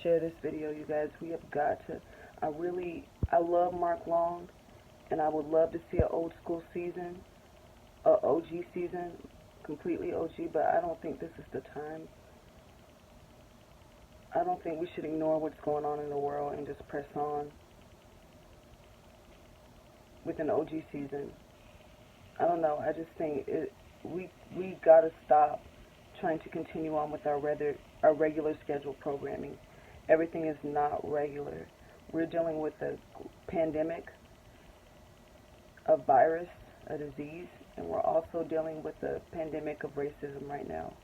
share this video, you guys. We have got to. I love Mark Long, and I would love to see an old school season, a OG season, completely OG, but I don't think this is the time. I don't think we should ignore what's going on in the world and just press on with an OG season. I don't know. I just think we gotta stop trying to continue on with our regular scheduled programming. Everything is not regular. We're dealing with a pandemic, a virus, a disease, and we're also dealing with a pandemic of racism right now.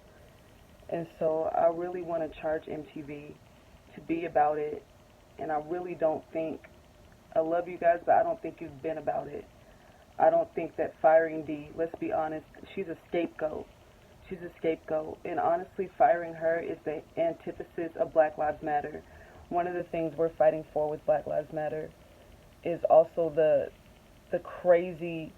And so I really want to charge MTV to be about it, and I really don't think, I love you guys, but I don't think you've been about it. I don't think that firing Dee, let's be honest, she's a scapegoat. She's a scapegoat, and honestly, firing her is the antithesis of Black Lives Matter. One of the things we're fighting for with Black Lives Matter is also the crazy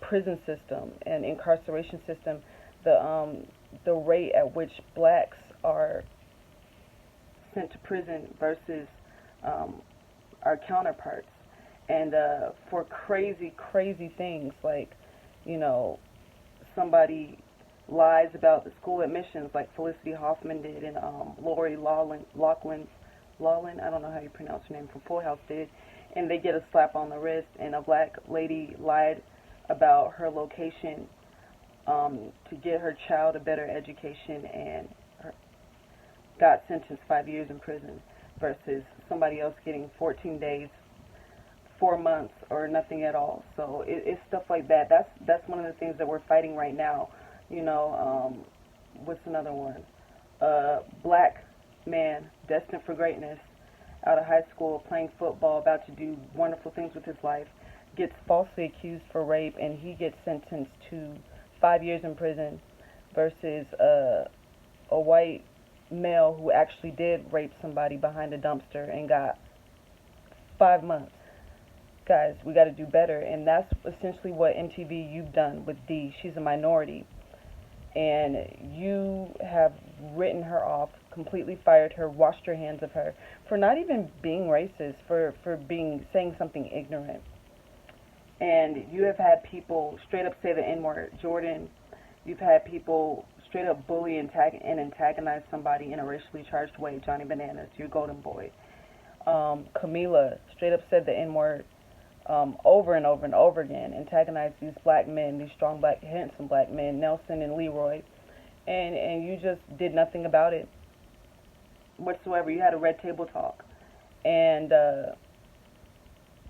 prison system and incarceration system, the rate at which blacks are sent to prison versus our counterparts, and for crazy things like, you know, somebody lies about the school admissions like Felicity Hoffman did, and Lori Loughlin, I don't know how you pronounce her name, from Full House did, and they get a slap on the wrist. And a black lady lied about her location to get her child a better education and got sentenced 5 years in prison, versus somebody else getting 14 days, 4 months, or nothing at all. So it's stuff like that. That's one of the things that we're fighting right now. You know, what's another one? Black man destined for greatness, out of high school, playing football, about to do wonderful things with his life, gets falsely accused for rape, and he gets sentenced to 5 years in prison, versus a white male who actually did rape somebody behind a dumpster and got 5 months. Guys, we got to do better, and that's essentially what MTV, you've done with Dee. She's a minority, and you have written her off, completely fired her, washed your hands of her for not even being racist, for saying something ignorant. And you have had people straight up say the N-word. Jordan, you've had people straight up bully and antagonize somebody in a racially charged way. Johnny Bananas, your golden boy. Camila straight up said the N-word over and over and over again, antagonized these black men, these strong black, handsome black men, Nelson and Leroy, and you just did nothing about it whatsoever. You had a red table talk, and I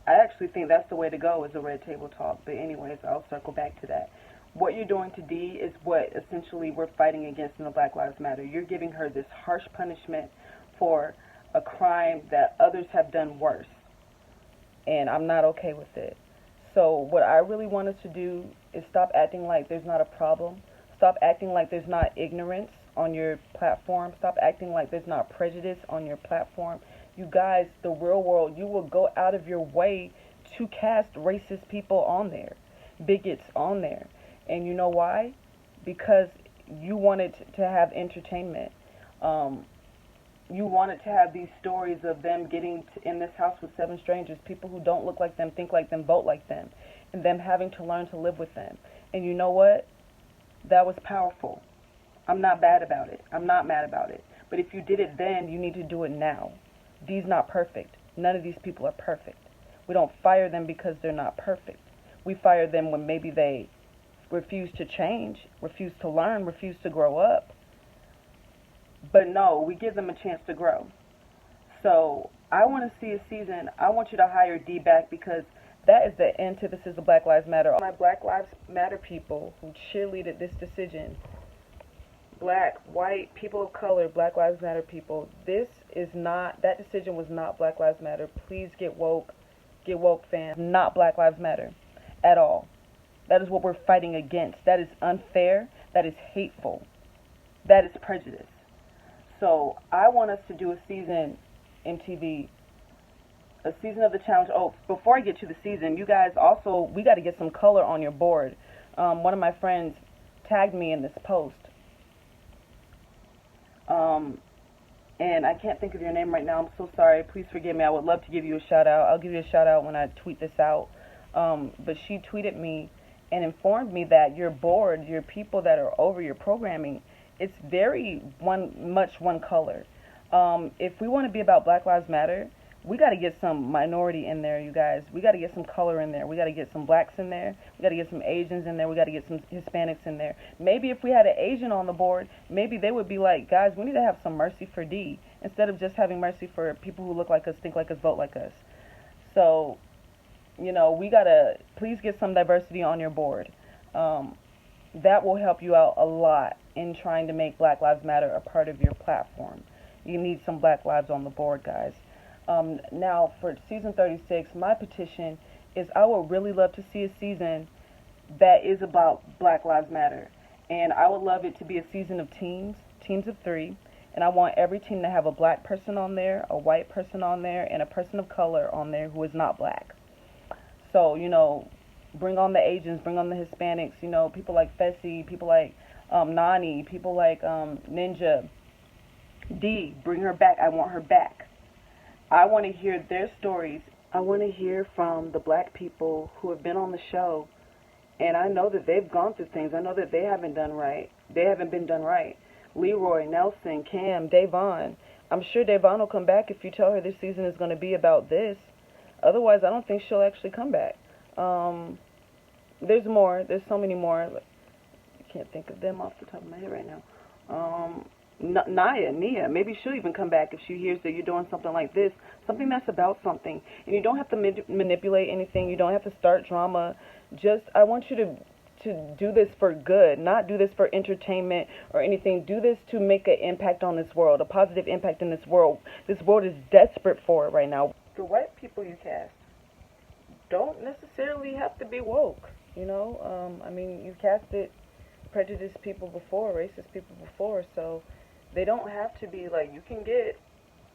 actually think that's the way to go, is a red table talk. But anyways, I'll circle back to that. What you're doing to Dee is what essentially we're fighting against in the Black Lives Matter. You're giving her this harsh punishment for a crime that others have done worse, and I'm not okay with it. So what I really want us to do is stop acting like there's not a problem. Stop acting like there's not ignorance on your platform. Stop acting like there's not prejudice on your platform. You guys, the real world, you will go out of your way to cast racist people on there, bigots on there. And you know why? Because you wanted to have entertainment. You wanted to have these stories of them getting in this house with 7 strangers, people who don't look like them, think like them, vote like them, and them having to learn to live with them. And you know what? That was powerful. I'm not bad about it. I'm not mad about it. But if you did it then, you need to do it now. Dee's not perfect. None of these people are perfect. We don't fire them because they're not perfect. We fire them when maybe they refuse to change, refuse to learn, refuse to grow up. But no, we give them a chance to grow. So I want to see a season. I want you to hire Dee back, because that is the antithesis of Black Lives Matter. All my Black Lives Matter people who cheerleaded this decision, black, white, people of color, Black Lives Matter people, this is not, that decision was not Black Lives Matter. Please get woke, fam. Not Black Lives Matter at all. That is what we're fighting against. That is unfair. That is hateful. That is prejudice. So I want us to do a season, MTV, a season of the challenge. Oh, before I get to the season, you guys also, we got to get some color on your board. One of my friends, tagged me in this post. and I can't think of your name right now. I'm so sorry. Please forgive me. I would love to give you a shout out. I'll give you a shout out when I tweet this out. But she tweeted me and informed me that your board, your people that are over your programming, it's very much one color. If we want to be about Black Lives Matter, we got to get some minority in there, you guys. We got to get some color in there. We got to get some blacks in there. We got to get some Asians in there. We got to get some Hispanics in there. Maybe if we had an Asian on the board, maybe they would be like, guys, we need to have some mercy for D instead of just having mercy for people who look like us, think like us, vote like us. So, you know, we got to please get some diversity on your board. That will help you out a lot in trying to make Black Lives Matter a part of your platform. You need some Black lives on the board, guys. Now, for season 36, my petition is I would really love to see a season that is about Black Lives Matter. And I would love it to be a season of teams of 3. And I want every team to have a black person on there, a white person on there, and a person of color on there who is not black. So, you know, bring on the Asians, bring on the Hispanics, you know, people like Fessy, people like Nani, people like Ninja. D, bring her back. I want her back. I want to hear their stories. I want to hear from the black people who have been on the show, and I know that they've gone through things. I know that they haven't done right. They haven't been done right. Leroy, Nelson, Cam, Davon. I'm sure Davon will come back if you tell her this season is going to be about this. Otherwise, I don't think she'll actually come back. There's more. There's so many more. I can't think of them off the top of my head right now. Nia, maybe she'll even come back if she hears that you're doing something like this, something that's about something. And you don't have to manipulate anything. You don't have to start drama. Just, I want you to do this for good, not do this for entertainment or anything. Do this to make an impact on this world, a positive impact in this world. This world is desperate for it right now. The white people you cast don't necessarily have to be woke, you know. I mean, you've casted prejudiced people before, racist people before, so they don't have to be like, you can get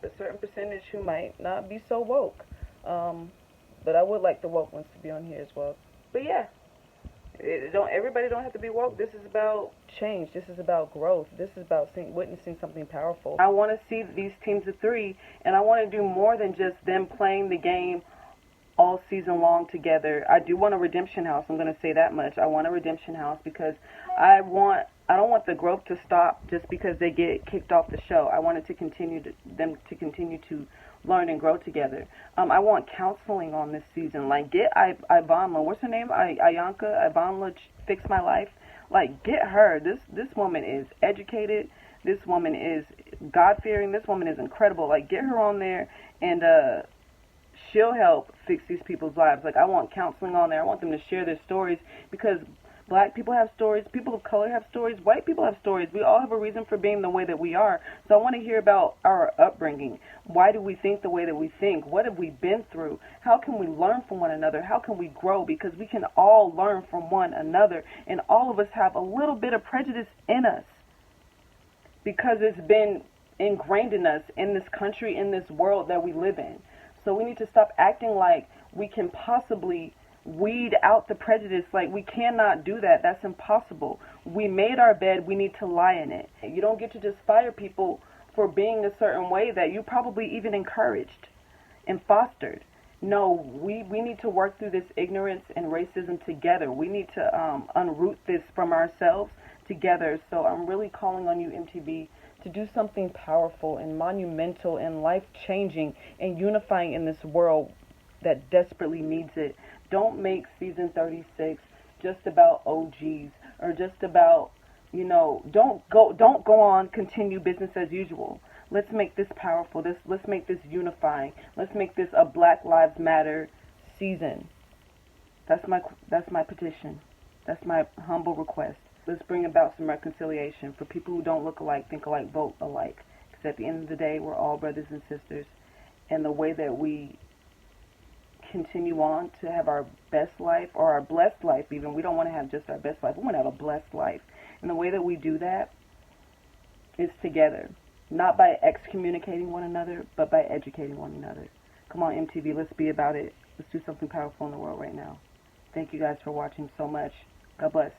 a certain percentage who might not be so woke. But I would like the woke ones to be on here as well. But yeah, everybody don't have to be woke. This is about change. This is about growth. This is about witnessing something powerful. I want to see these teams of 3, and I want to do more than just them playing the game all season long together. I do want a redemption house. I'm going to say that much. I want a redemption house because I don't want the growth to stop just because they get kicked off the show. I want it to continue them to continue to learn and grow together. I want counseling on this season. Like, get Ivanla. What's her name? Iyanka. Ivanla Fix My Life. Like, get her. This woman is educated. This woman is God-fearing. This woman is incredible. Like, get her on there and she'll help fix these people's lives. Like, I want counseling on there. I want them to share their stories because black people have stories, people of color have stories, white people have stories. We all have a reason for being the way that we are. So I want to hear about our upbringing. Why do we think the way that we think? What have we been through? How can we learn from one another? How can we grow? Because we can all learn from one another. And all of us have a little bit of prejudice in us because it's been ingrained in us, in this country, in this world that we live in. So we need to stop acting like we can possibly weed out the prejudice. Like, we cannot do that. That's impossible. We made our bed. We need to lie in it. You don't get to just fire people for being a certain way that you probably even encouraged and fostered. No, we need to work through this ignorance and racism together. We need to unroot this from ourselves together. So I'm really calling on you, MTV, to do something powerful and monumental and life-changing and unifying in this world that desperately needs it. Don't make season 36 just about OGs or just about, you know, don't go on, continue business as usual. Let's make this powerful. Let's make this unifying. Let's make this a Black Lives Matter season. That's my petition. That's my humble request. Let's bring about some reconciliation for people who don't look alike, think alike, vote alike. Because at the end of the day, we're all brothers and sisters. And the way that we continue on to have our best life, or our blessed life even, we don't want to have just our best life. We want to have a blessed life. And the way that we do that is together. Not by excommunicating one another, but by educating one another. Come on, MTV, let's be about it. Let's do something powerful in the world right now. Thank you guys for watching so much. God bless.